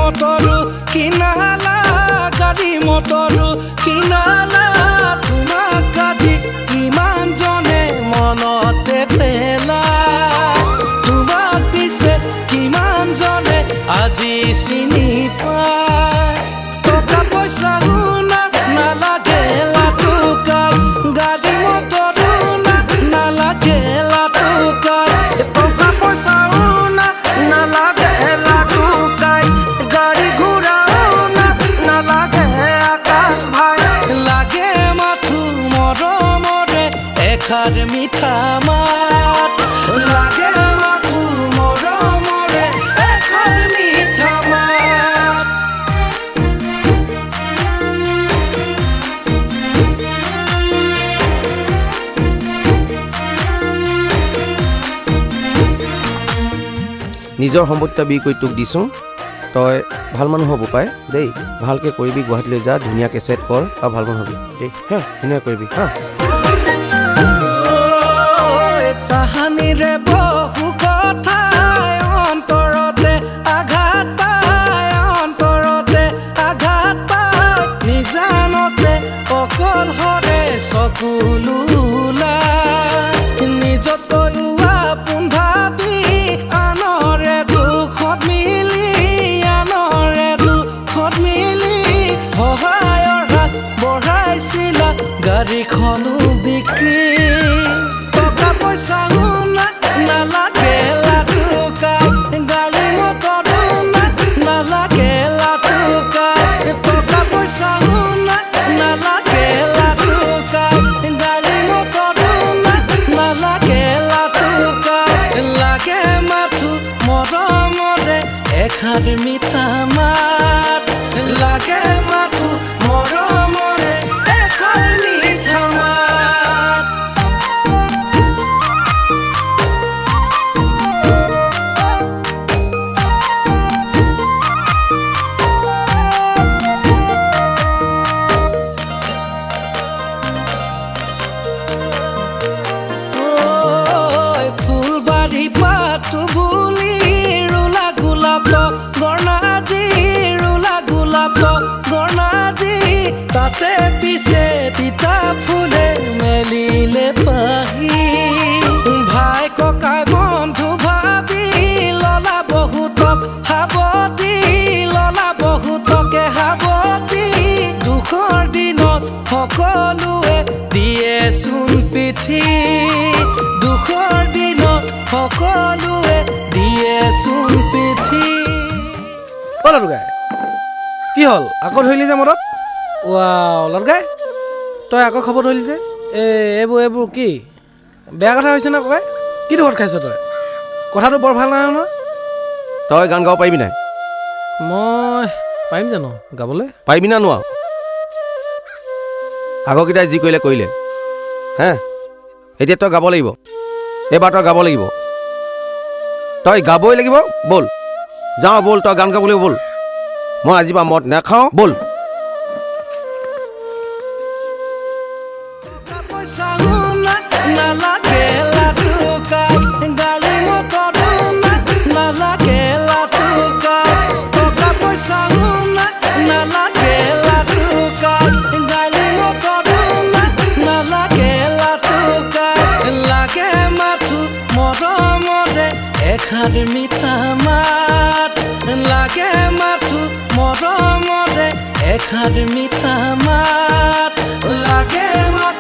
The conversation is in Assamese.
মটৰো কিনালা গাড়ী মটৰো কিনালা তোমাক আজি কিমান জনে মনতে পেলা তোমাক পিছে কিমান জনে আজি চিনি পায় টকা পইচা গুণা নালাগে লাটুকাই গাড়ী মটৰো নালাগে লাটুকাই টকা পইচা গুণা নালাগে লাটুকাই গাড়ী ঘোঁৰাও নালাগে আকাশ ভাই লাগে মাথো মৰমৰে এষাৰ মিঠা মাত লাগে মাথো মৰমৰে এষাৰ মিঠা মাত নিজৰ সম্পত্তি বিক্ৰী কৰি তোক দিছোঁ তই ভাল মানুহ হ'ব পাই দেই ভালকৈ কৰিবি গুৱাহাটীলৈ যা ধুনীয়াকৈ ছেট কৰ আৰু ভাল মানুহ হ'বি দেই হা ধুনীয়া কৰিবি হা তাহানিৰে বহু কথাই অন্তৰতে আঘাত পায় অন্তৰতে আঘাত পায় নিজানতে অকলশৰে চকুলো নিজতকৈ আপোন ভাবি আনৰে দুখত মিলি সহায়ৰ হাত বঢ়াইছিলা গাড়ীখনো বিক্ৰী টকা পইচা নালাগে লাটুকাই গাড়ী মটৰো নালাগে লাটুকাই টকা পইচা নালাগে লাটুকাই গাড়ী মটৰো নালাগে লাটুকাই লাগে মাথো মৰমৰে এষাৰ মিঠা মাত লাগে মাথো মৰমৰে এষাৰ মিঠা মাত ফুলবাৰী পাতো বুলি ৰুলা গোলাপ গণাজি ৰুলা গোলাপ গণাজি তাতে পিছে তিতা ফুলে মেলিলে পাহি ভাই ককাই বন্ধু ভাবি ললা বহুতক সাৱতি ললা বহুতকে সাৱতি দুখৰ দিনত সকলোৱে দিয়েচোন পিঠি দুখৰ দিনত সকলোৱে দিয়েচোন পিঠি লটুকাই কি হ'ল আকৌ ধৰিলি যে মদত লটুকাই তই আকৌ খবৰ ধৰিলি যে এইবোৰ কি বেয়া কথা হৈছে না ককাই কি দুখত খাইছ তই কথাটো বৰ ভাল নহয় নহয় তই গান গাব পাৰিবি নাই মই পাৰিম জানো গাবলৈ পাৰিবি না নোৱাৰ আগৰকেইটাই যি কৰিলে হে এতিয়া তই গাব লাগিব এইবাৰ তই গাব লাগিব তই গাবই লাগিব ব'ল যাওঁ ব'ল তই গান গাব লাগিব ব'ল মই আজিৰ পৰা মদ নাখাওঁ ব'ল নালাগে লাটুকাই গাড়ী মটৰো নালাগে লাটুকাই টকা পইচা নালাগে লাটুকাই গাড়ী মটৰো নালাগে লাটুকাই লাগে মাথো মৰমৰে এষাৰ মিঠা মাত লাগে মাথো মৰমৰে এষাৰ মিঠা মাত লাগে মাথো